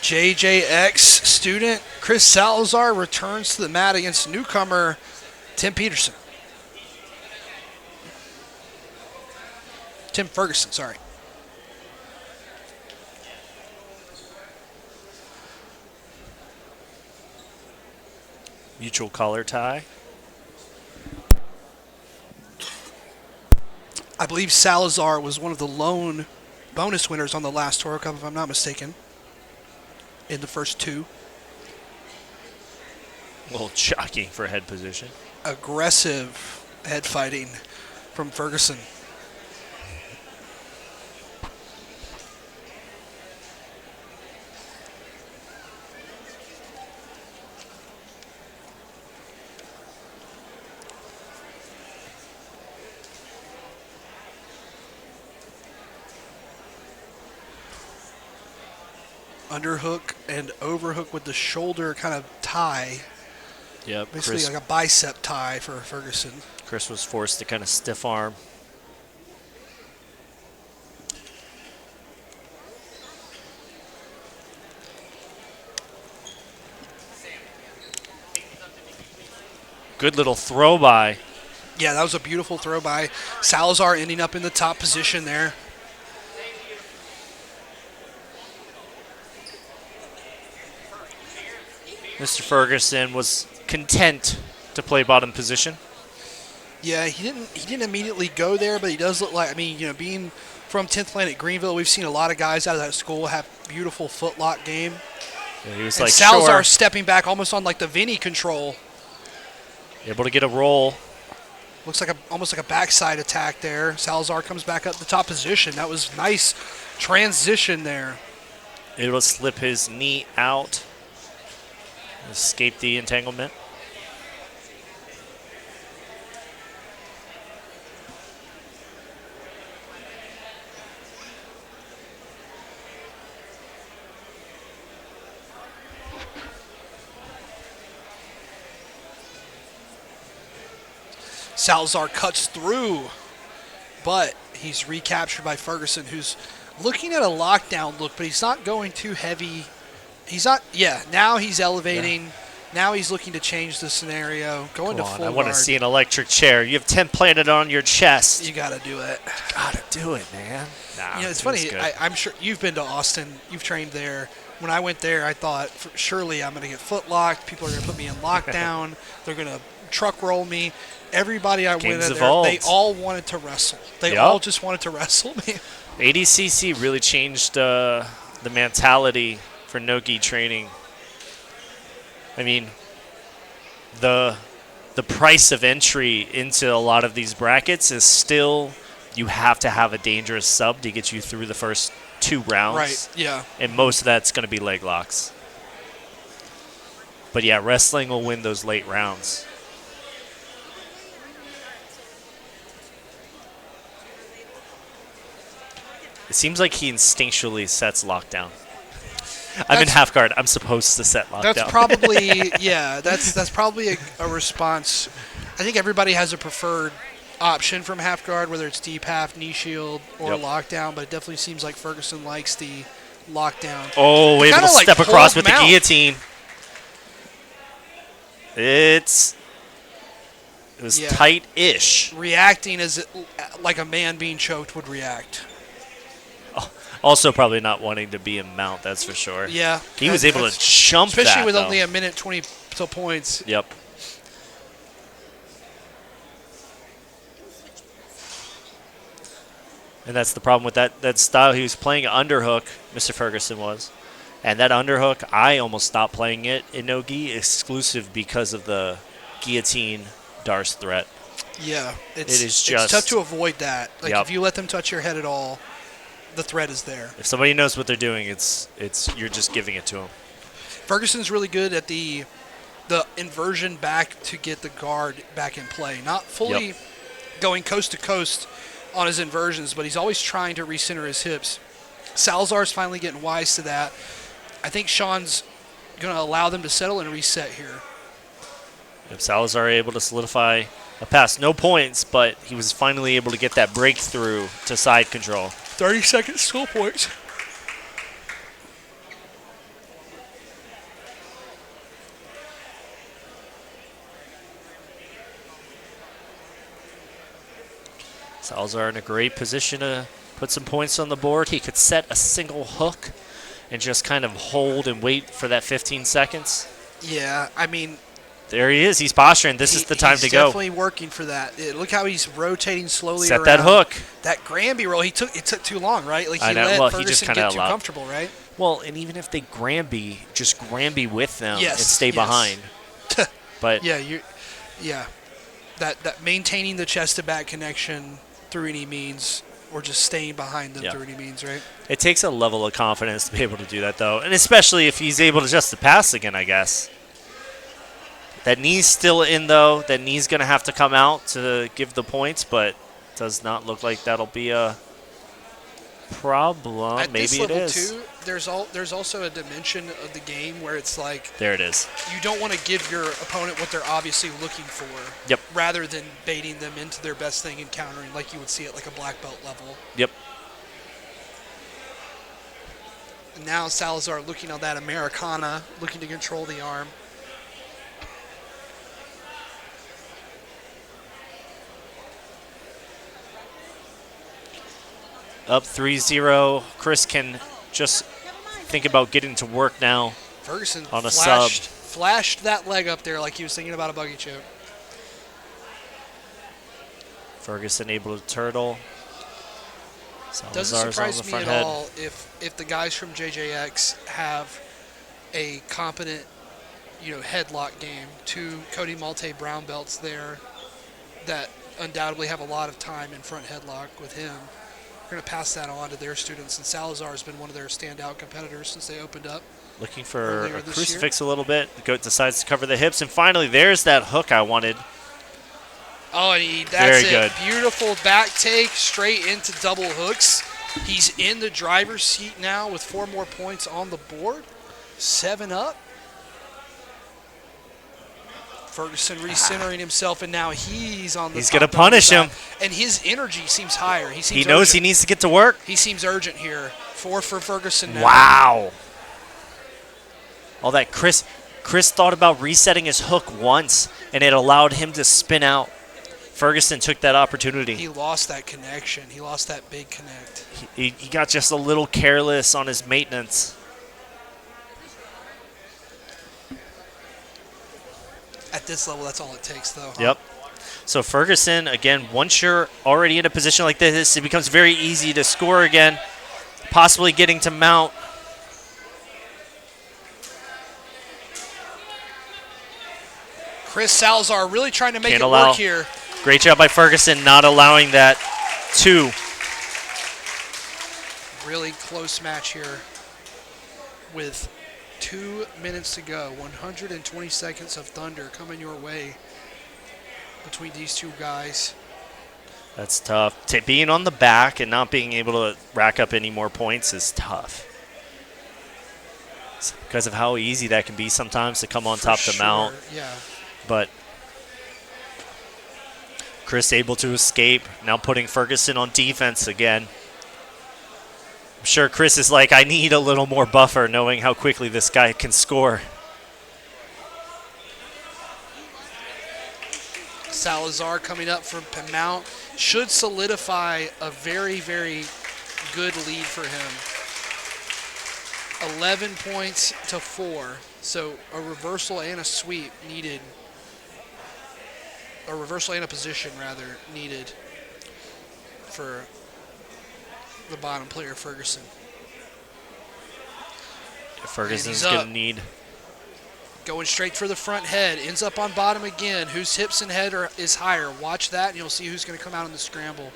JJX student Chris Salazar returns to the mat against newcomer Tim Peterson. Tim Ferguson, sorry. Mutual collar tie. I believe Salazar was one of the lone bonus winners on the last Toro Cup, if I'm not mistaken, in the first two. A little shocking for head position. Aggressive head fighting from Ferguson. Underhook and overhook with the shoulder kind of tie. Yep. Basically like a bicep tie for Ferguson. Chris was forced to kind of stiff arm. Good little throw by. Yeah, that was a beautiful throw by Salazar, ending up in the top position there. Mr. Ferguson was content to play bottom position. Yeah, he didn't immediately go there, but he does look like, I mean, you know, being from 10th Planet Greenville, we've seen a lot of guys out of that school have beautiful footlock game. Yeah, he was and like, Salazar sure. stepping back almost on like the Vinny control. Able to get a roll. Looks like almost like a backside attack there. Salazar comes back up the top position. That was nice transition there. Able to slip his knee out. Escape the entanglement. Salazar cuts through, but he's recaptured by Ferguson, who's looking at a lockdown look, but he's not going too heavy. He's not, yeah, now he's elevating. Yeah. Now he's looking to change the scenario, going to full guard. I want to see an electric chair. You have 10 planted on your chest. You got to do it. You got to do it, man. Nah, you know, it's funny. I'm sure you've been to Austin. You've trained there. When I went there, I thought, surely I'm going to get foot locked. People are going to put me in lockdown. They're going to truck roll me. Everybody I went in there, they all wanted to wrestle. They all just wanted to wrestle me. ADCC really changed the mentality for no-gi training. I mean, the price of entry into a lot of these brackets is still you have to have a dangerous sub to get you through the first 2 rounds. Right, yeah. And most of that's going to be leg locks. But yeah, wrestling will win those late rounds. It seems like he instinctually sets lockdown. I'm in half guard. I'm supposed to set lockdown. That's probably, yeah, that's probably a response. I think everybody has a preferred option from half guard, whether it's deep half, knee shield, or lockdown, but it definitely seems like Ferguson likes the lockdown. Oh, able to step across with the guillotine. It was tight-ish. Reacting as like a man being choked would react. Also probably not wanting to be in mount, that's for sure. Yeah. He was able to jump that, especially with only a minute 20 till points. Yep. And that's the problem with that style. He was playing underhook, Mr. Ferguson was. And that underhook, I almost stopped playing it in no-gi exclusive because of the guillotine Darce threat. Yeah. It's tough to avoid that. Like if you let them touch your head at all, the threat is there. If somebody knows what they're doing, it's you're just giving it to them. Ferguson's really good at the inversion back to get the guard back in play. Not fully going coast to coast on his inversions, but he's always trying to recenter his hips. Salazar's finally getting wise to that. I think Sean's going to allow them to settle and reset here. If Salazar able to solidify a pass, no points, but he was finally able to get that breakthrough to side control. 30 seconds, still points. Salazar in a great position to put some points on the board. He could set a single hook and just kind of hold and wait for that 15 seconds. Yeah, I mean, there he is. He's posturing. This is the time to go. He's definitely working for that. Look how he's rotating slowly Set around. that hook. That Granby roll, it took too long, right? Like I he know. let Well, Ferguson he just get kinda too allowed. comfortable, right? Well, and even if they just Granby with them Yes, and stay yes. behind. But Yeah, that maintaining the chest to back connection through any means, or just staying behind them through any means, right? it takes a level of confidence to be able to do that, though, and especially if he's able to just to pass again, I guess. That knee's still in, though. That knee's going to have to come out to give the points, but does not look like that'll be a problem. At Maybe this it level is. too, there's also a dimension of the game where it's like There it is. you don't want to give your opponent what they're obviously looking for. Yep. Rather than baiting them into their best thing and countering like you would see at like a black belt level. Yep. And now Salazar looking on that Americana, looking to control the arm. Up 3-0. Chris can just think about getting to work now. Ferguson on a flashed that leg up there like he was thinking about a buggy choke. Ferguson able to turtle. Doesn't Salazar's on surprise the me front at head. all if the guys from JJX have a competent, headlock game. 2 Cody Malte brown belts there that undoubtedly have a lot of time in front headlock with him. We're going to pass that on to their students, and Salazar has been one of their standout competitors since they opened up. Looking for earlier a this crucifix a little bit. The goat decides to cover the hips, and finally there's that hook I wanted. Oh, and Very that's it. good. Beautiful back take straight into double hooks. He's in the driver's seat now with 4 more points on the board. 7 up. Ferguson recentering himself, and now he's on the He's top going to dog punish back. him. And his energy seems higher. He knows he needs to get to work. He seems urgent here. 4 for Ferguson now. Wow. All that Chris thought about resetting his hook once, and it allowed him to spin out. Ferguson took that opportunity. He lost that connection. He lost that big connect. He got just a little careless on his maintenance. At this level, that's all it takes, though. Huh? Yep. So Ferguson, again, once you're already in a position like this, it becomes very easy to score again, possibly getting to mount. Chris Salazar really trying to make Can't it allow. work here. Great job by Ferguson not allowing that 2. Really close match here with 2 minutes to go. 120 seconds of thunder coming your way between these 2 guys. That's tough. Being on the back and not being able to rack up any more points is tough. It's because of how easy that can be sometimes to come on top to mount. Yeah. But Chris able to escape, now putting Ferguson on defense again. I'm sure Chris is like, I need a little more buffer knowing how quickly this guy can score. Salazar coming up from mount should solidify a very, very good lead for him. 11 points to 4. So a reversal and a sweep needed. A reversal and a position, rather, needed for the bottom player, Ferguson. Ferguson's going to need. Going straight for the front head. Ends up on bottom again. Whose hips and head is higher? Watch that, and you'll see who's going to come out in the scramble.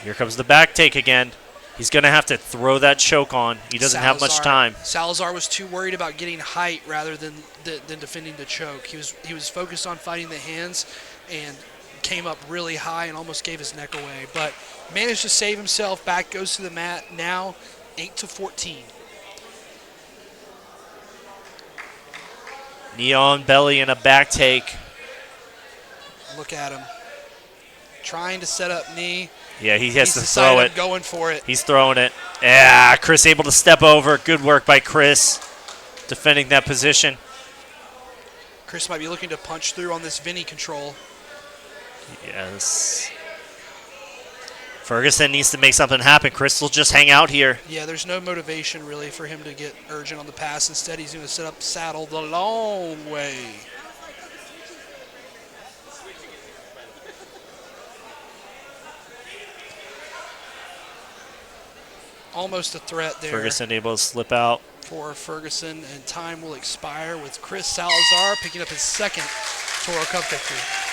Here comes the back take again. He's going to have to throw that choke on. He doesn't have much time. Salazar was too worried about getting height rather than defending the choke. He was focused on fighting the hands and came up really high and almost gave his neck away. But managed to save himself. Back goes to the mat. Now 8-14. Knee on belly and a back take. Look at him. Trying to set up knee. Yeah, he has He's to throw it. Going for it. He's throwing it. Yeah, Chris able to step over. Good work by Chris defending that position. Chris might be looking to punch through on this Vinny control. Yes. Ferguson needs to make something happen. Chris will just hang out here. Yeah, there's no motivation really for him to get urgent on the pass. Instead, he's going to set up saddle the long way. Almost a threat there. Ferguson able to slip out. For Ferguson, and time will expire with Chris Salazar picking up his second Toro Cup victory.